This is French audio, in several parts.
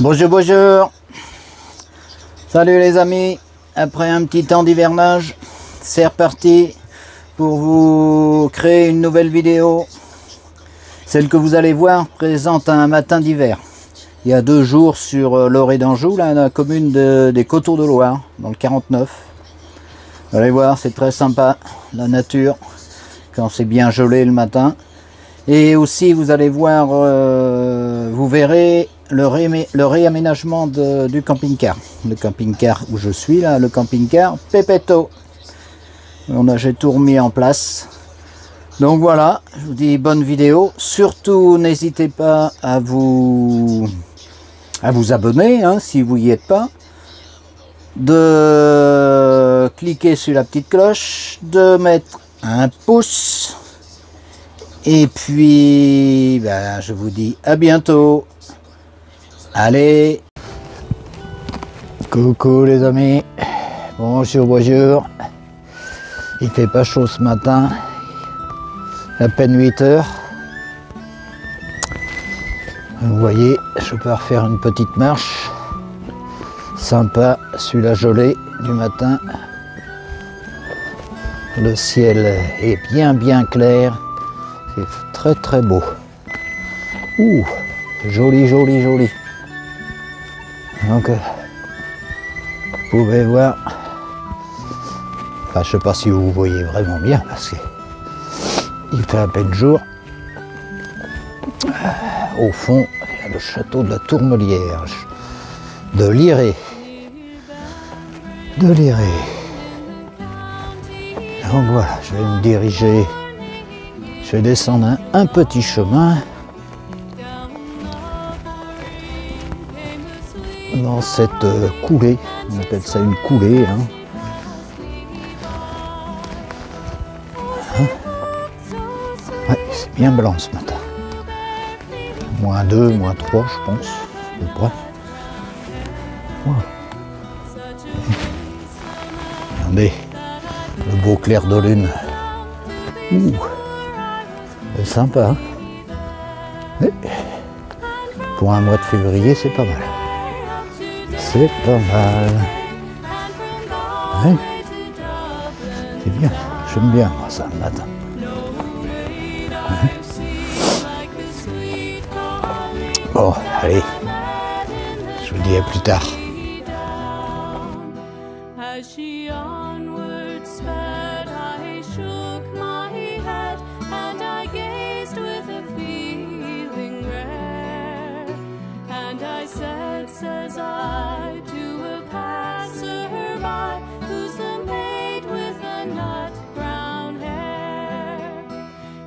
Bonjour, bonjour. Salut les amis. Après un petit temps d'hivernage, c'est reparti pour vous créer une nouvelle vidéo. Celle que vous allez voir présente un matin d'hiver. Il y a 2 jours sur l'Orée d'Anjou, la commune des Coteaux de Loire, dans le 49. Vous allez voir, c'est très sympa, la nature, quand c'est bien gelé le matin. Et aussi, vous allez voir, vous verrez le réaménagement du camping-car. Le camping-car où je suis, là, le camping-car Pépéto. J'ai tout remis en place. Donc voilà, je vous dis bonne vidéo. Surtout, n'hésitez pas à vous abonner, hein, si vous n'y êtes pas. De cliquer sur la petite cloche, de mettre un pouce. Et puis, ben, je vous dis à bientôt. Allez. Coucou les amis. Bonjour, bonjour. Il fait pas chaud ce matin. À peine 8 heures. Vous voyez, je peux refaire une petite marche. Sympa sur la gelée du matin. Le ciel est bien clair. C'est très très beau. Ouh, joli. Donc, vous pouvez voir. Enfin, je sais pas si vous voyez vraiment bien parce que il fait à peine jour. Au fond, il y a le château de la Tourmelière, de Liré. Donc voilà, je vais me diriger. Je vais descendre un petit chemin dans cette coulée, on appelle ça une coulée. Hein. Ouais, c'est bien blanc ce matin. -2, -3 je pense, à peu près. Wow. Regardez, le beau clair de lune. Ouh. C'est sympa, hein. Mais pour un mois de février, c'est pas mal. C'est pas mal. Ouais. C'est bien. J'aime bien moi ça le matin. Ouais. Bon, allez. Je vous dis à plus tard. Says I to a passerby, who's the maid with the nut brown hair.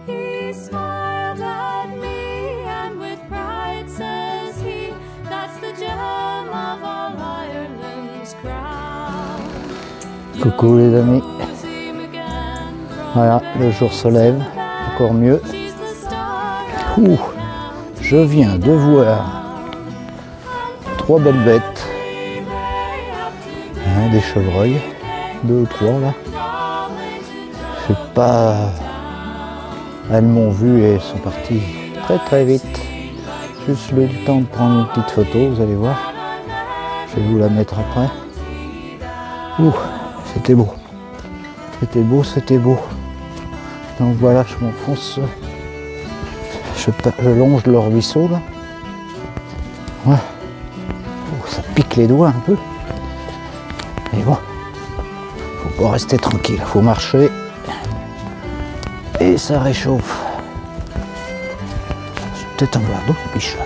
He smiled at me and with pride says he, that's the gem of all Ireland's crown. Coucou les amis. Voilà, le jour se lève, encore mieux. Ouh, je viens de voir 3 belles bêtes, hein, des chevreuils, 2 ou 3 là. Je sais pas, elles m'ont vu et sont parties très vite. Juste le temps de prendre une petite photo, vous allez voir. Je vais vous la mettre après. Ouh, c'était beau. C'était beau. Donc voilà, je m'enfonce. Je longe le ruisseau là. Ouais. Ça pique les doigts un peu. Mais bon, faut pas rester tranquille, faut marcher. Et ça réchauffe. Peut-être en voir d'autres biches là.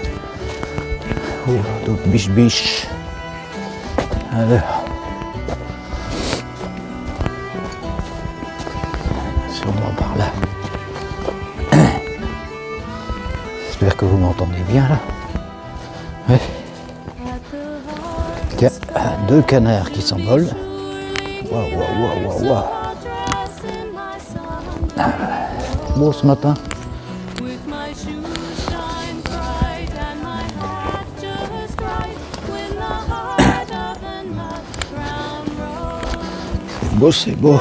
Oh, d'autres biches. Alors. Sûrement par là. J'espère que vous m'entendez bien là. Ouais. Il y a 2 canards qui s'envolent. Waouh. Beau ce matin. C'est beau.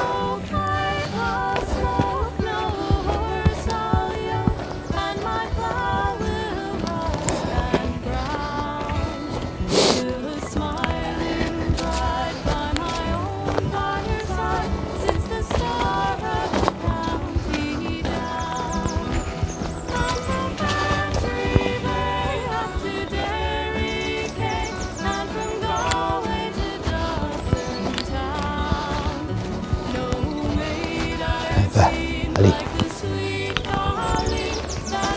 Allez,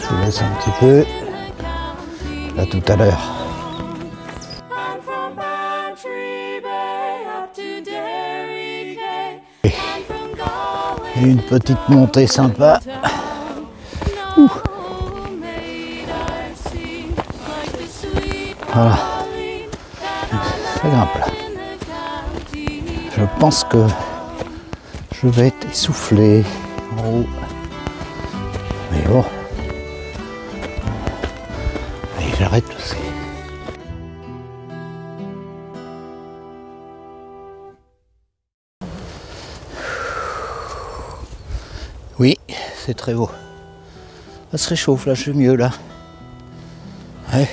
je vous laisse un petit peu. À tout à l'heure. And from Bantry Bay up to Derry Quay, and from Galway Une petite montée sympa. no maid I see like the sweet Voilà, Pauline that ça grimpe là. in the county. Je pense que je vais être essoufflé en haut. Mais bon. Allez, j'arrête aussi. Oui, c'est très beau. Ça se réchauffe là, je suis mieux là. Ouais,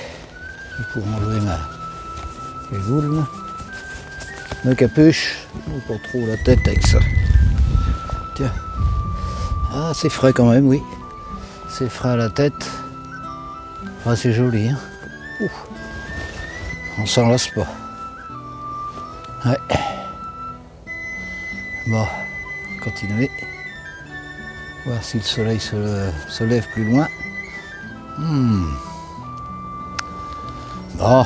je vais pouvoir enlever mes boules, ma capuche, pas trop la tête avec ça. Tiens. Ah, c'est frais quand même, oui. C'est frais à la tête. Ah, c'est joli, hein. Ouf. On s'en lasse pas. Ouais. Bon, on va continuer. Voir si le soleil se lève plus loin. Bon.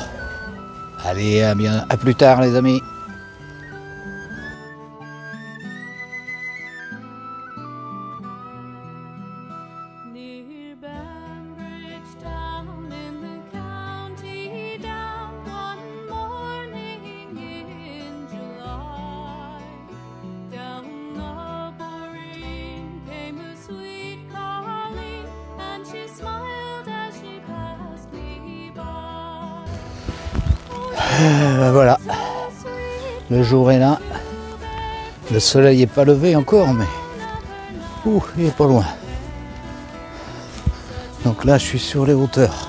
Allez, à plus tard les amis. Near Banbridge Town in the county down one morning in July. Down the Boreen came a sweet Colleen, and she smiled as she passed me by. Voilà, So sweet le jour est là. Le soleil n'est pas levé encore, mais il est pas loin. Donc là, je suis sur les hauteurs.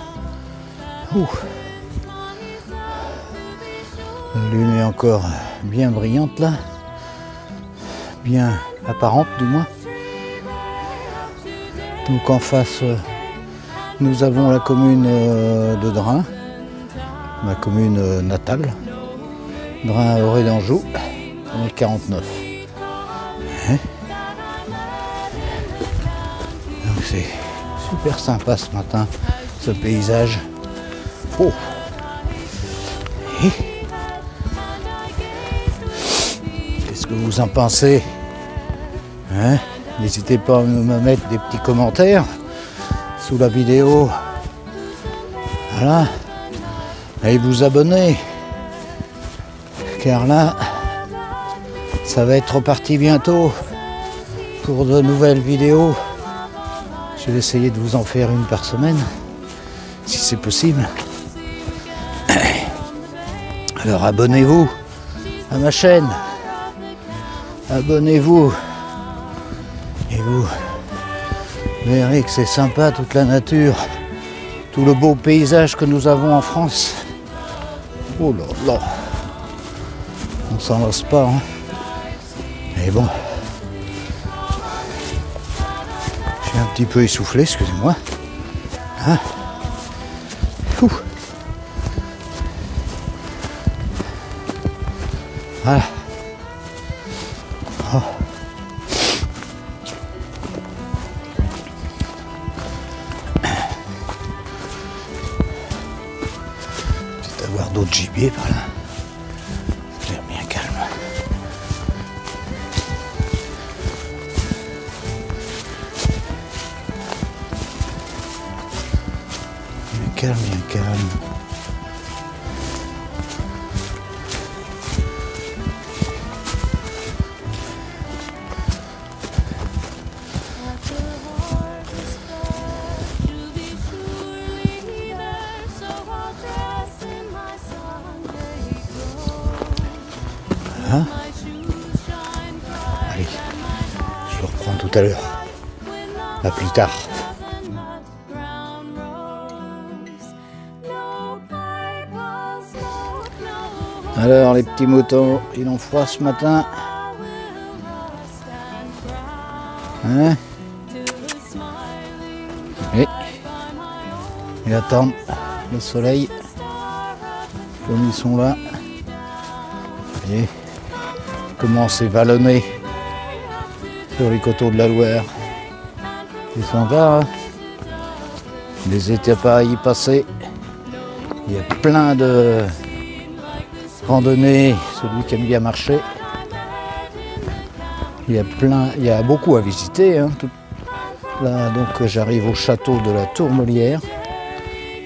La lune est encore bien brillante là, bien apparente du moins. Donc en face, nous avons la commune de Drain, ma commune natale, Drain Orée d'Anjou, en 49. Donc c'est super sympa ce matin, ce paysage. Oh. Et qu'est-ce que vous en pensez, hein? N'hésitez pas à me mettre des petits commentaires sous la vidéo. Voilà. Et vous abonner. Car là, ça va être reparti bientôt pour de nouvelles vidéos. Je vais essayer de vous en faire une par semaine, si c'est possible. Alors abonnez-vous à ma chaîne. Abonnez-vous. Et vous verrez que c'est sympa, toute la nature, tout le beau paysage que nous avons en France. Oh là là. On s'en lasse pas, hein. Mais bon. Je suis un petit peu essoufflé, excusez-moi. Hein? Ouh. Voilà. Oh. Peut-être avoir d'autres gibiers par là. Ça a l'air bien calme. Bien calme, bien calme. at the harvest fest, you'll be surely there, so I'll dress in my Sunday clothes. Hein? My shoes shine bright Allez, and my hat je reprends tout à l'heure. when the À plus tard. heaven nut brown rose. No pipe will smoke, no Alors les petits moutons, il en froid ce matin. I will stand proud Hein? till the smiling Et by my own ils attendent le soleil. star Comme ils sont là. Et comment c'est vallonné sur les coteaux de la Loire. C'est sympa, hein. Les étapes à y passer. Il y a plein de randonnées, celui qui aime bien marcher. Il y a beaucoup à visiter, hein. Là, donc, j'arrive au château de la Tourmelière,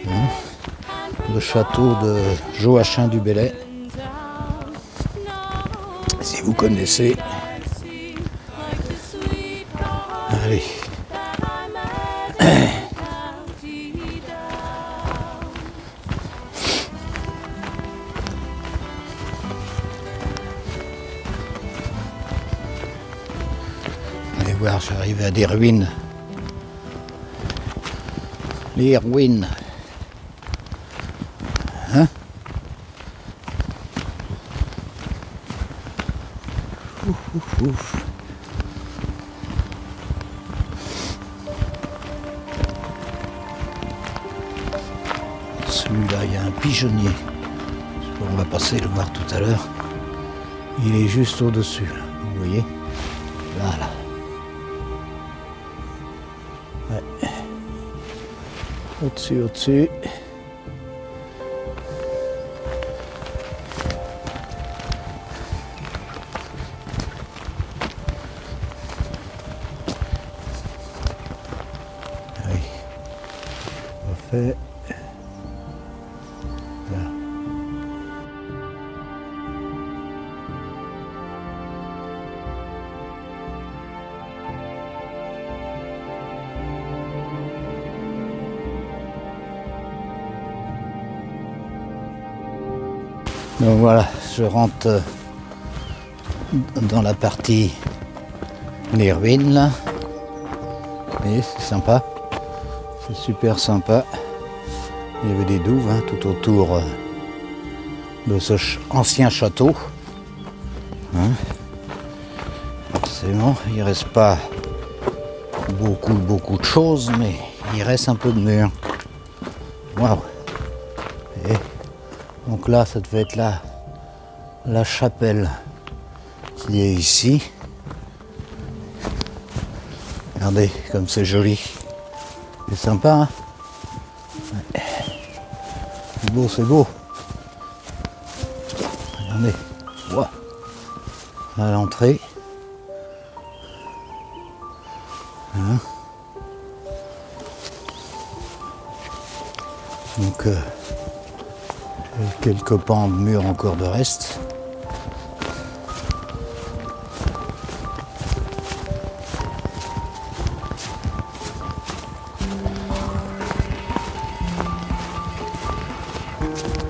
hein, le château de Joachim du Bellay. Si vous connaissez. Allez. Allez voir, j'arrive à des ruines. Les ruines. Hein? Ouf, ouf, ouf. Celui-là, il y a un pigeonnier. On va passer le voir tout à l'heure. Il est juste au-dessus, là. Vous voyez? Voilà. Ouais. Au-dessus, au-dessus. Oui. Parfait. Là. Donc voilà, je rentre dans la partie des ruines là. Vous voyez, c'est sympa. C'est super sympa. Il y avait des douves, hein, tout autour de ce ancien château. Hein. Forcément, il ne reste pas beaucoup de choses, mais il reste un peu de murs. Waouh! Donc là, ça devait être la chapelle qui est ici. Regardez comme c'est joli. C'est sympa, hein? Ouais. C'est beau, c'est beau. Regardez. Wow. À l'entrée. Hein? Donc quelques pans de murs encore de reste.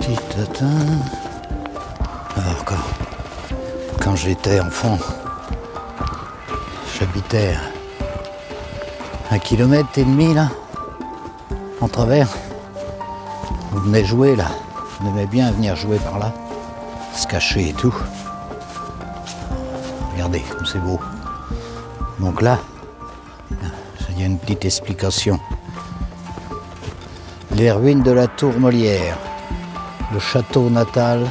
Petit tatin. Alors quand j'étais enfant, j'habitais à 1,5 km là, en travers. On venait jouer là. On aimait bien venir jouer par là, se cacher et tout. Regardez comme c'est beau. Donc là, il y a une petite explication. Les ruines de la Tourmelière, le château natal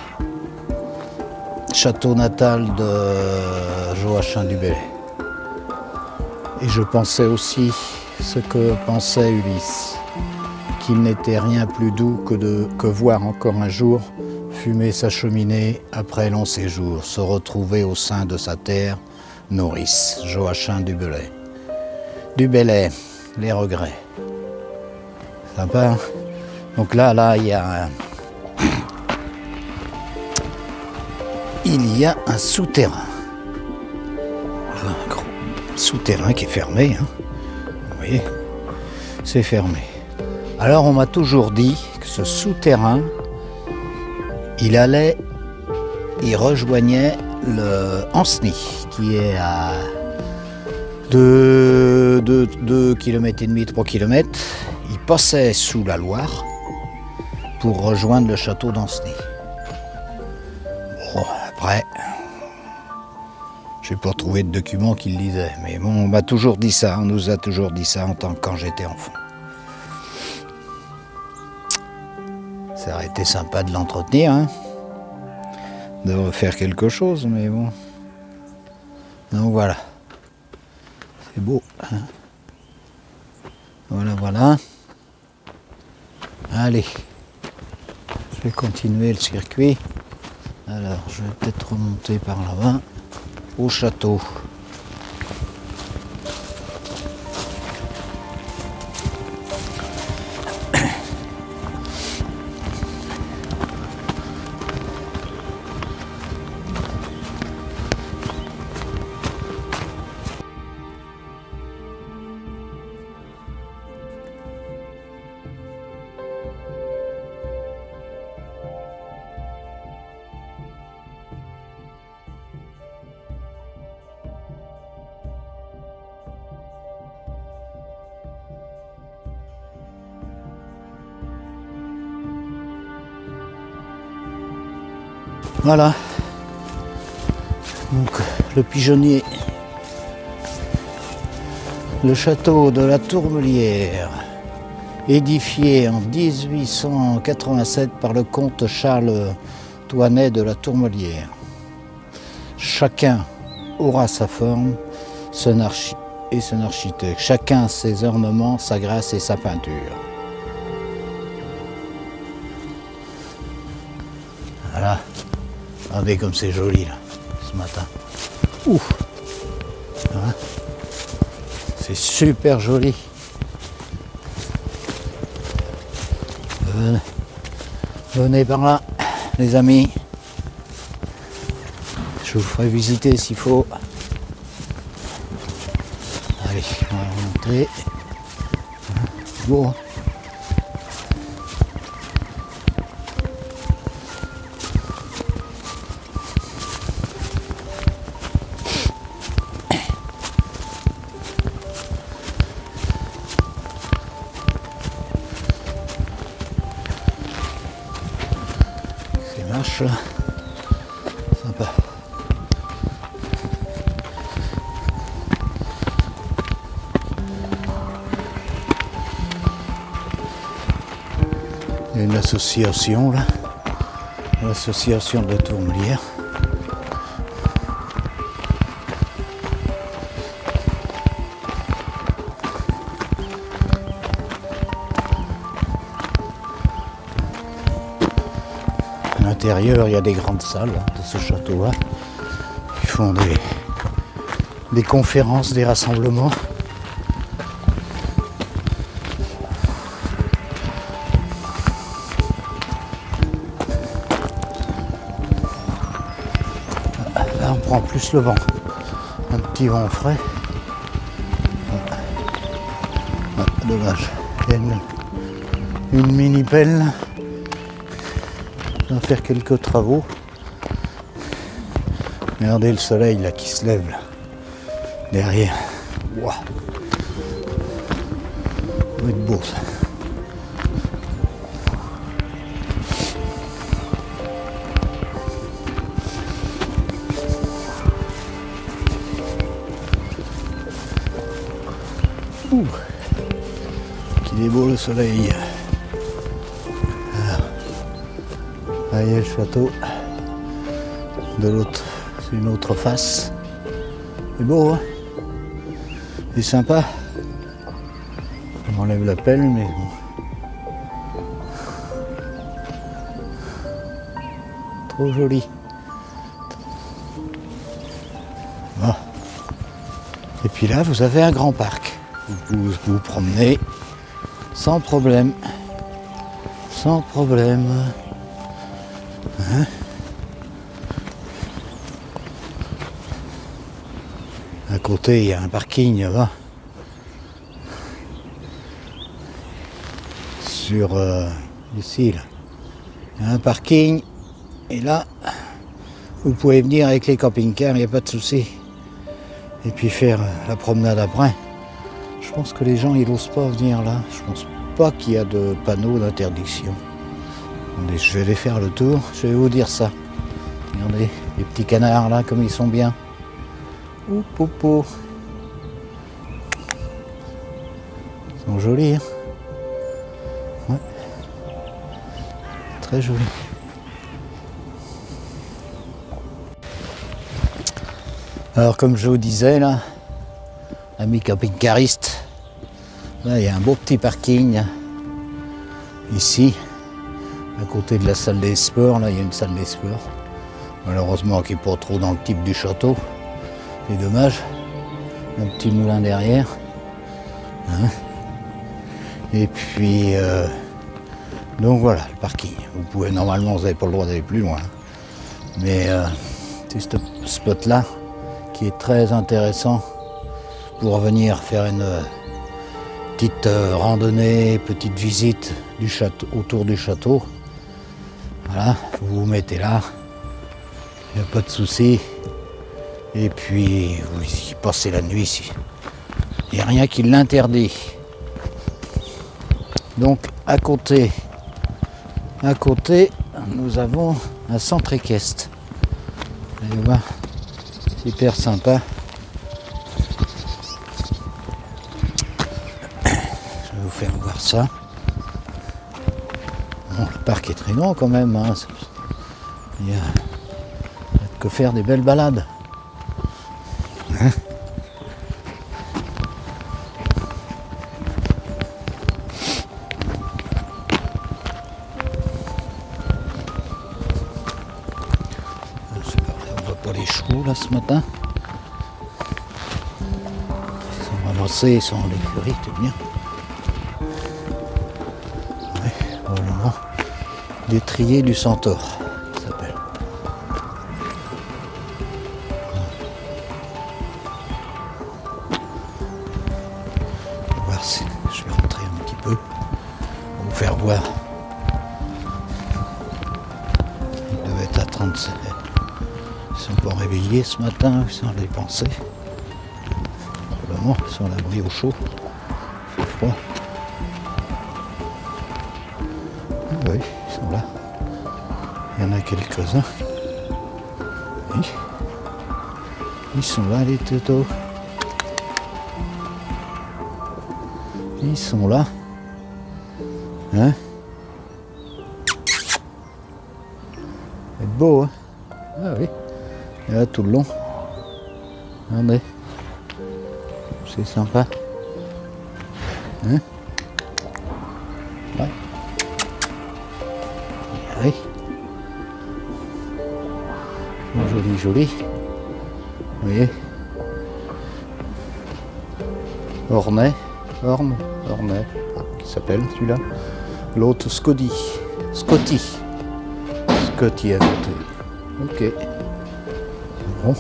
de Joachim du Bellay. Et je pensais aussi ce que pensait Ulysse, qu'il n'était rien plus doux que voir encore un jour fumer sa cheminée après long séjour, se retrouver au sein de sa terre nourrice. Joachim du Bellay. Du Bellay, les regrets. Sympa, hein? Donc là, il y a un souterrain. Un gros souterrain qui est fermé, hein. Vous voyez, c'est fermé. Alors on m'a toujours dit que ce souterrain, il rejoignait le Ancenis, qui est à 2,5 km, 3 km. Il passait sous la Loire pour rejoindre le château d'Ancenis. Bon, après, je n'ai pas retrouvé de document qui le disait, mais bon, on m'a toujours dit ça, on nous a toujours dit ça quand j'étais enfant. Ça aurait été sympa de l'entretenir, hein, de refaire quelque chose, mais bon. Donc voilà, c'est beau, hein. Voilà, voilà. Allez, je vais continuer le circuit. Alors, je vais peut-être remonter par là-bas, au château. Voilà, donc le pigeonnier, le château de la Tourmelière, édifié en 1887 par le comte Charles Toinet de la Tourmelière. Chacun aura sa forme et son architecte, chacun ses ornements, sa grâce et sa peinture. Voilà. Regardez comme c'est joli là, ce matin. Ouf, voilà. C'est super joli. Venez par là, les amis. Je vous ferai visiter s'il faut. Allez, on va remonter. Bon. Là. Sympa. Il y a une association là, l'association de la Tourmelière. À l'intérieur, il y a des grandes salles de ce château-là. Ils font des conférences, des rassemblements. Là, on prend plus le vent. Un petit vent frais. Ah, dommage. Il y a une mini pelle. On va faire quelques travaux. Regardez le soleil là qui se lève là, derrière. Wow. Ça va être beau ça. Ouh. Qu'il est beau le soleil. Là, il y a le château. De l'autre, c'est une autre face. C'est beau, hein? C'est sympa. On enlève la pelle, mais bon. Trop joli. Bon. Et puis là, vous avez un grand parc. Vous vous promenez sans problème. Sans problème. Hein? À côté, il y a un parking là-bas. Sur ici, là. Il y a un parking. Et là, vous pouvez venir avec les camping-cars, il n'y a pas de souci. Et puis faire la promenade après. Je pense que les gens, ils n'osent pas venir là. Je pense pas qu'il y a de panneaux d'interdiction. Je vais aller faire le tour, je vais vous dire ça. Regardez, les petits canards là, comme ils sont bien. Ouh, popo. Ils sont jolis, hein? Ouais. Très jolis. Alors, comme je vous disais là, amis camping-caristes, Là, il y a un beau petit parking. Ici, à côté de la salle des sports, là, il y a une salle des sports. Malheureusement, qui n'est pas trop dans le type du château. C'est dommage. Un petit moulin derrière. Hein. Et puis, donc voilà, le parking. Vous pouvez, normalement, vous n'avez pas le droit d'aller plus loin. Mais c'est ce spot-là qui est très intéressant pour venir faire une petite randonnée, petite visite du château, autour du château. Voilà, vous vous mettez là, il n'y a pas de souci. Et puis vous y passez la nuit ici. Il n'y a rien qui l'interdit. Donc à côté, nous avons un centre équestre. Allez voir, hyper sympa. Je vais vous faire voir ça. Bon, le parc est très grand quand même. Hein. Il y a de quoi faire des belles balades. Hein? On voit pas les chevaux là ce matin. Ils sont ramassés, ils sont en écurie, c'est bien. Ouais, probablement l'étrier du centaure, ça s'appelle. On va voir si je vais rentrer un petit peu pour vous faire voir. Il devait être à 37. Ils sont pas réveillés ce matin, ils sont allés penser. Probablement, ils sont à l'abri au chaud. Il fait froid. Ah oui, ils sont là. Il y en a quelques-uns. Oui. Ils sont là, les totos. Ils sont là. Hein? C'est beau, hein? Ah oui. Et là, tout le long. Regardez. C'est sympa. Hein? Ouais. Oui. Joli, joli. Vous voyez? Ornay. Ornay. Qui s'appelle celui-là? L'autre Scotty. Scotty à côté. Ok. Bon.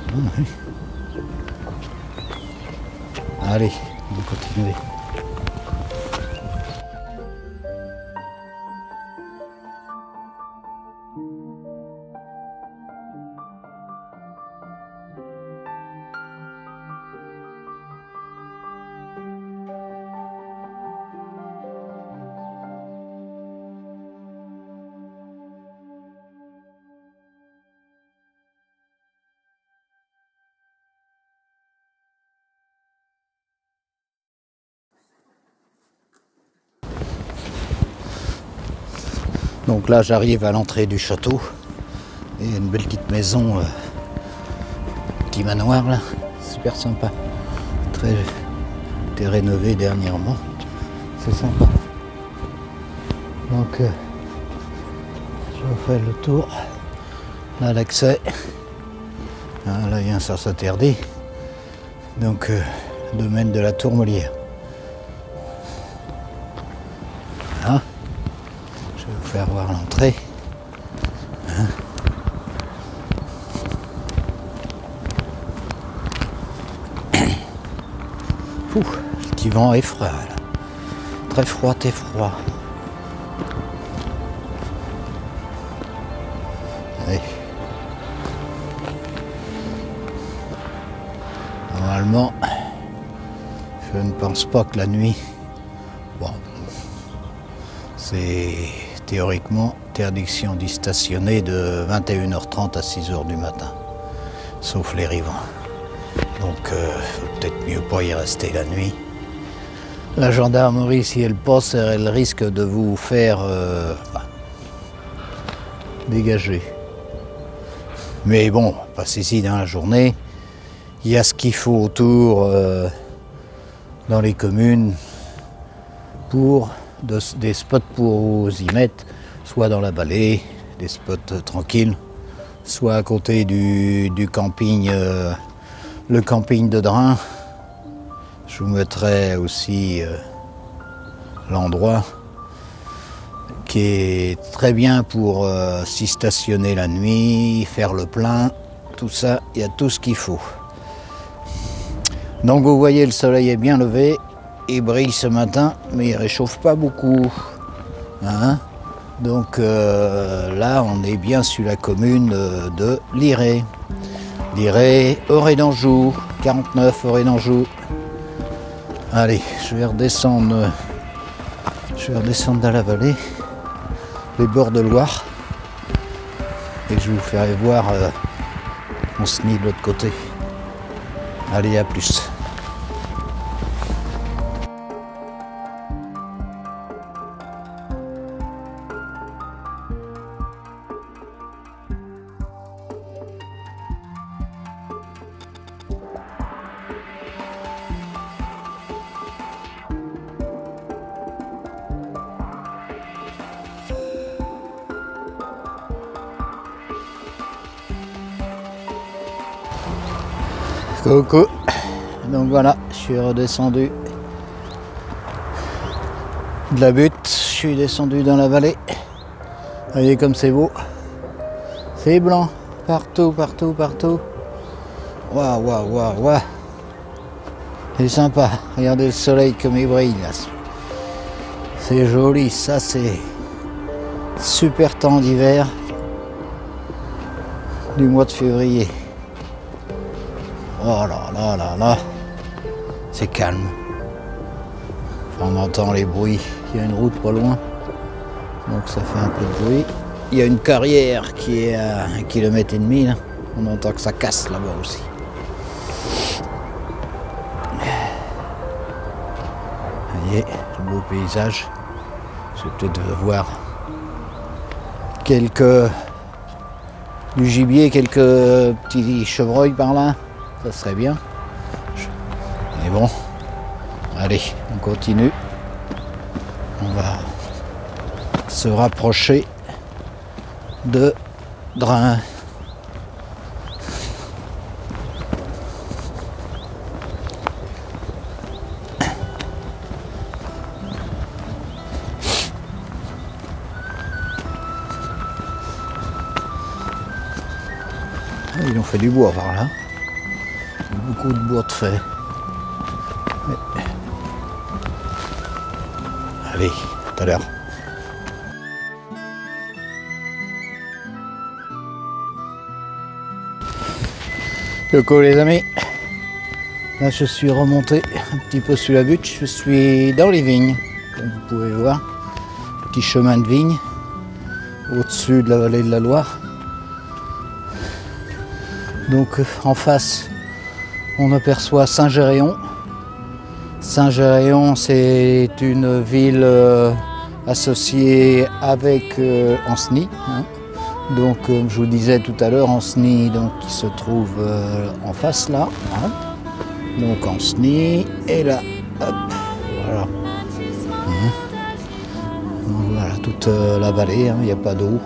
Ah, oui. Allez, on va continuer. Donc là j'arrive à l'entrée du château. Et il y a une belle petite maison, petit manoir là, super sympa. Très été rénové dernièrement. C'est sympa. Donc je vais faire le tour. Là l'accès. Ah, là il y a un sens interdit. Donc domaine de la Tourmelière. Voilà. Je vais vous faire voir l'entrée. Hein? Ouh, le petit vent est froid là. Très froid et froid. Allez. Normalement, je ne pense pas que la nuit, bon, c'est théoriquement interdiction d'y stationner de 21h30 à 6h du matin, sauf les riverains. Donc, faut peut-être mieux pas y rester la nuit. La gendarmerie, si elle passe, elle risque de vous faire dégager. Mais bon, passez ici dans la journée. Il y a ce qu'il faut autour dans les communes pour des spots pour vous y mettre, soit dans la vallée, des spots tranquilles, soit à côté du camping, le camping de Drin. Je vous mettrai aussi l'endroit qui est très bien pour s'y stationner la nuit, faire le plein, tout ça, il y a tout ce qu'il faut. Donc vous voyez, le soleil est bien levé, il brille ce matin, mais il réchauffe pas beaucoup. Hein? Donc là, on est bien sur la commune de Liré. Liré, Orée d'Anjou, 49 Orée d'Anjou. Allez, je vais redescendre dans la vallée, les bords de Loire, et je vous ferai voir Ancenis de l'autre côté. Allez, à plus. Coucou, donc voilà, je suis redescendu de la butte, je suis descendu dans la vallée. Voyez comme c'est beau, c'est blanc, partout, partout, partout. Waouh, waouh, waouh, waouh. C'est sympa, regardez le soleil comme il brille là. C'est joli, ça c'est super temps d'hiver du mois de février. Oh là là là là, c'est calme. Enfin, on entend les bruits, il y a une route pas loin, donc ça fait un peu de bruit. Il y a une carrière qui est à 1,5 km là. On entend que ça casse là-bas aussi. Vous voyez, le beau paysage. Je vais peut-être voir du gibier, quelques petits chevreuils par là. Ça serait bien. Mais bon, allez, on continue. On va se rapprocher de Drin. Ils ont fait du bois par là. Beaucoup de bois de fait. Mais... Allez, tout à l'heure. Coucou les amis. Là je suis remonté un petit peu sur la butte. Je suis dans les vignes, comme vous pouvez voir. Petit chemin de vigne au-dessus de la vallée de la Loire. Donc en face, on aperçoit Saint-Géréon. Saint-Géréon, c'est une ville associée avec Ancenis. Hein. Donc, comme je vous disais tout à l'heure, Ancenis, donc, qui se trouve en face là. Hein. Donc Ancenis, et là, hop, voilà. Hein. Donc, voilà, toute la vallée, hein, il n'y a pas d'eau.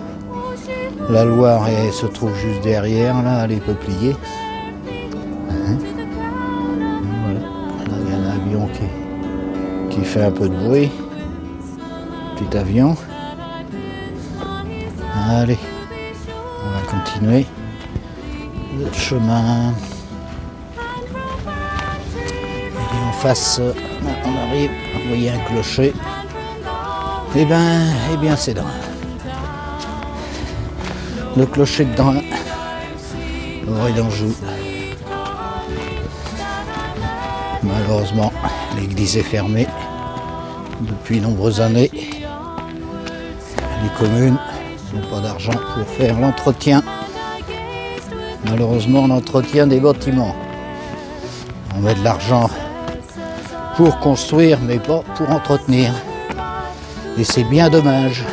La Loire elle se trouve juste derrière, là, les peupliers. Hein. Voilà. Là, il y a un avion qui fait un peu de bruit. Petit avion. Allez, on va continuer le chemin. Et en face, là, on arrive, vous voyez un clocher. Eh bien c'est Drin. Le clocher de Drin, Orée d'Anjou. Malheureusement, l'église est fermée depuis de nombreuses années. Les communes n'ont pas d'argent pour faire l'entretien. Malheureusement, l'entretien des bâtiments. On met de l'argent pour construire, mais pas pour entretenir. Et c'est bien dommage.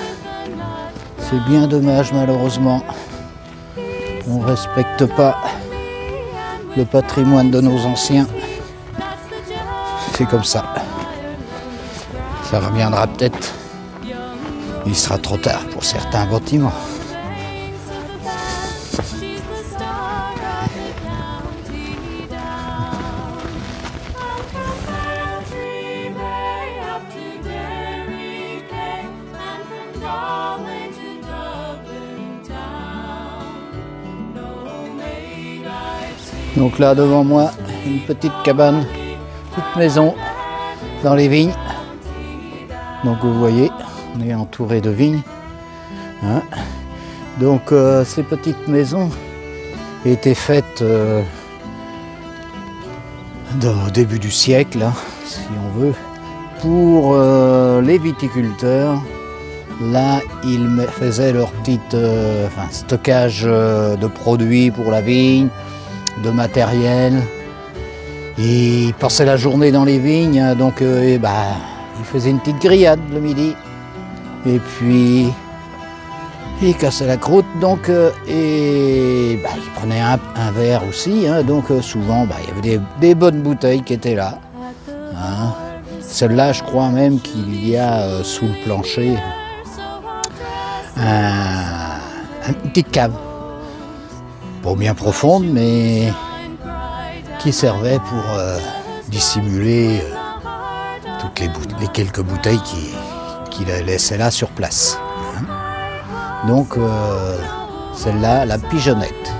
C'est bien dommage, malheureusement. On ne respecte pas le patrimoine de nos anciens. c'est comme ça. Ça reviendra peut-être. Il sera trop tard pour certains bâtiments. Donc là devant moi, une petite cabane, toute maison dans les vignes. Donc vous voyez, on est entouré de vignes. Hein. Donc ces petites maisons étaient faites au début du siècle, hein, si on veut, pour les viticulteurs. Là, ils faisaient leur petit stockage de produits pour la vigne, de matériel. Et ils passaient la journée dans les vignes, donc ils faisaient une petite grillade le midi. Et puis, ils cassaient la croûte, donc, ils prenaient un verre aussi. Hein, donc souvent, il y avait des bonnes bouteilles qui étaient là. Hein. Celle-là, je crois même qu'il y a sous le plancher une petite cave. Pas bien profonde, mais qui servait pour dissimuler toutes les quelques bouteilles qu'il laissait là sur place. Hein. Donc celle-là, la pigeonnette.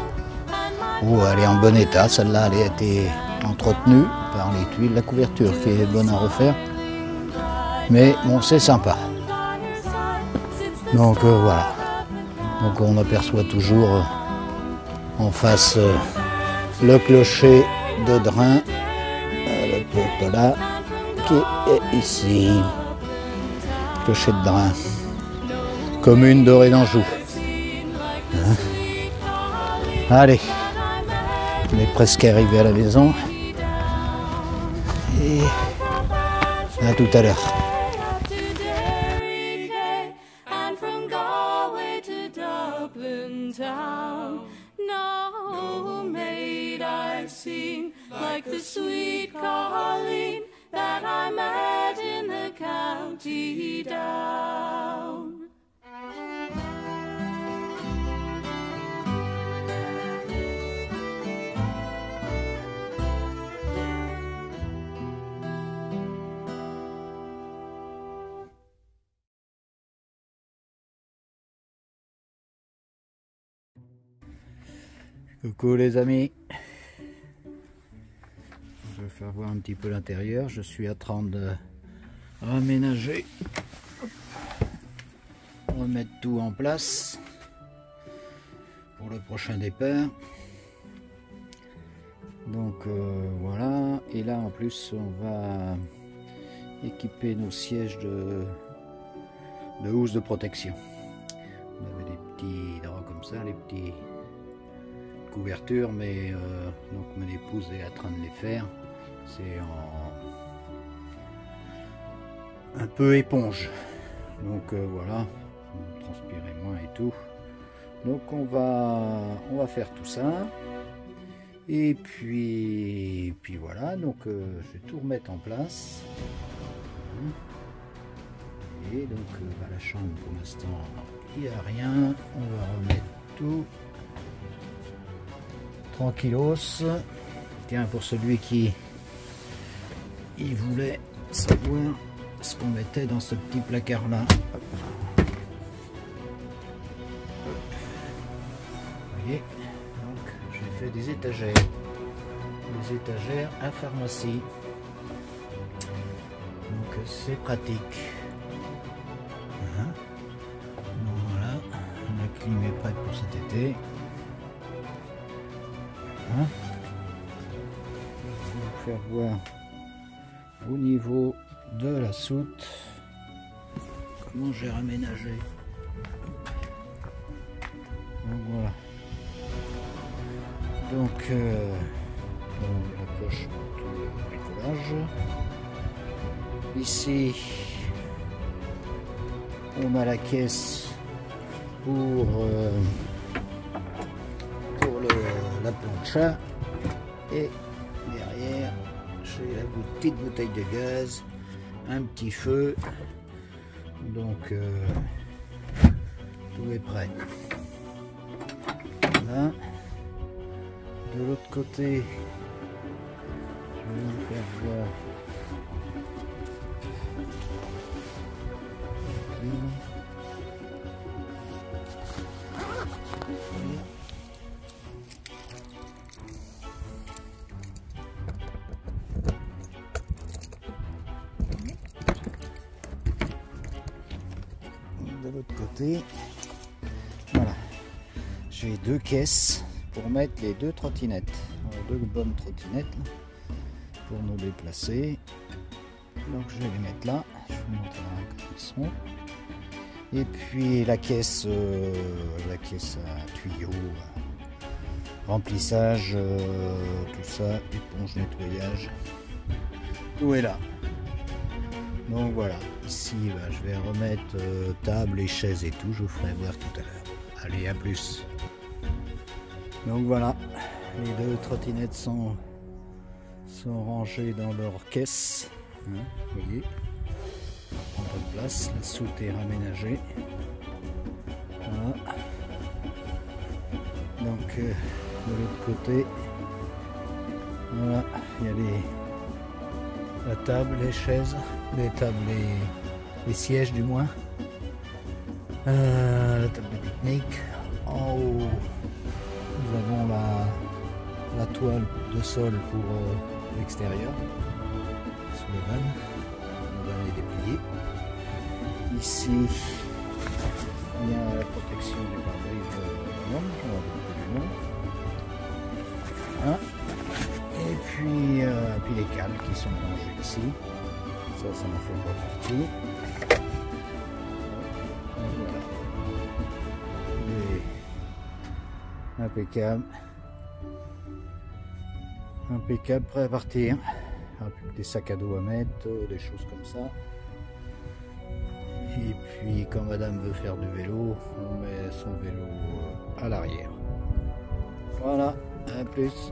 Oh, elle est en bon état, celle-là elle a été entretenue par les tuiles, la couverture qui est bonne à refaire. Mais bon, c'est sympa. Donc voilà. Donc on aperçoit toujours en face le clocher de Drain, le poteau là, qui est ici. Clocher de Drain, commune d'Orée d'Anjou. Hein. Allez, on est presque arrivé à la maison. Et à tout à l'heure. Like the sweet Colleen that I met in the county down. Coucou les amis. Je vais faire voir un petit peu l'intérieur. Je suis en train de raménager, remettre tout en place pour le prochain départ. Donc voilà. Et là en plus on va équiper nos sièges de housse de protection. On avait des petits draps comme ça, les petits couvertures, mais donc mon épouse est en train de les faire. C'est un peu éponge, donc voilà, on transpirait moins et tout. Donc on va faire tout ça, et puis voilà. Donc je vais tout remettre en place. Et donc la chambre pour l'instant il n'y a rien, on va remettre tout tranquillos. Tiens, pour celui qui voulait savoir ce qu'on mettait dans ce petit placard là. Vous voyez, donc j'ai fait des étagères à pharmacie, donc c'est pratique. Voilà, la clim est prête pour cet été. Je vais vous faire voir au niveau de la soute comment j'ai raménagé. Donc voilà. Donc la poche pour le bricolage. Ici on a la caisse pour la plancha, et derrière brancher la petite bouteille de gaz, un petit feu, donc tout est prêt. Là, de l'autre côté, je vais vous faire voir. De l'autre côté, voilà, j'ai deux caisses pour mettre les deux trottinettes, deux bonnes trottinettes pour nous déplacer. Donc je vais les mettre là, je vous montrerai comment ils sont. Et puis la caisse à tuyaux, remplissage, tout ça, éponge, nettoyage, tout est là. Donc voilà, ici bah, je vais remettre table et chaises et tout, je vous ferai voir tout à l'heure. Allez, à plus. Donc voilà, les deux trottinettes sont rangées dans leur caisse, hein, vous voyez. Un peu de place, la soute est raménagée. Voilà. Donc de l'autre côté, voilà, il y a la table, les chaises, les tables, les sièges du moins. La table de pique-nique. En haut, nous avons la toile de sol pour l'extérieur, sous le van. Le van est déplié. Ici, il y a la protection du pare-brise de l'homme, on va vous donner le nom. Hein. Et puis les câbles qui sont rangés ici, ça en fait pas partie. Voilà. Et impeccable, prêt à partir. Des sacs à dos à mettre, des choses comme ça. Et puis quand madame veut faire du vélo, on met son vélo à l'arrière. Voilà, à plus.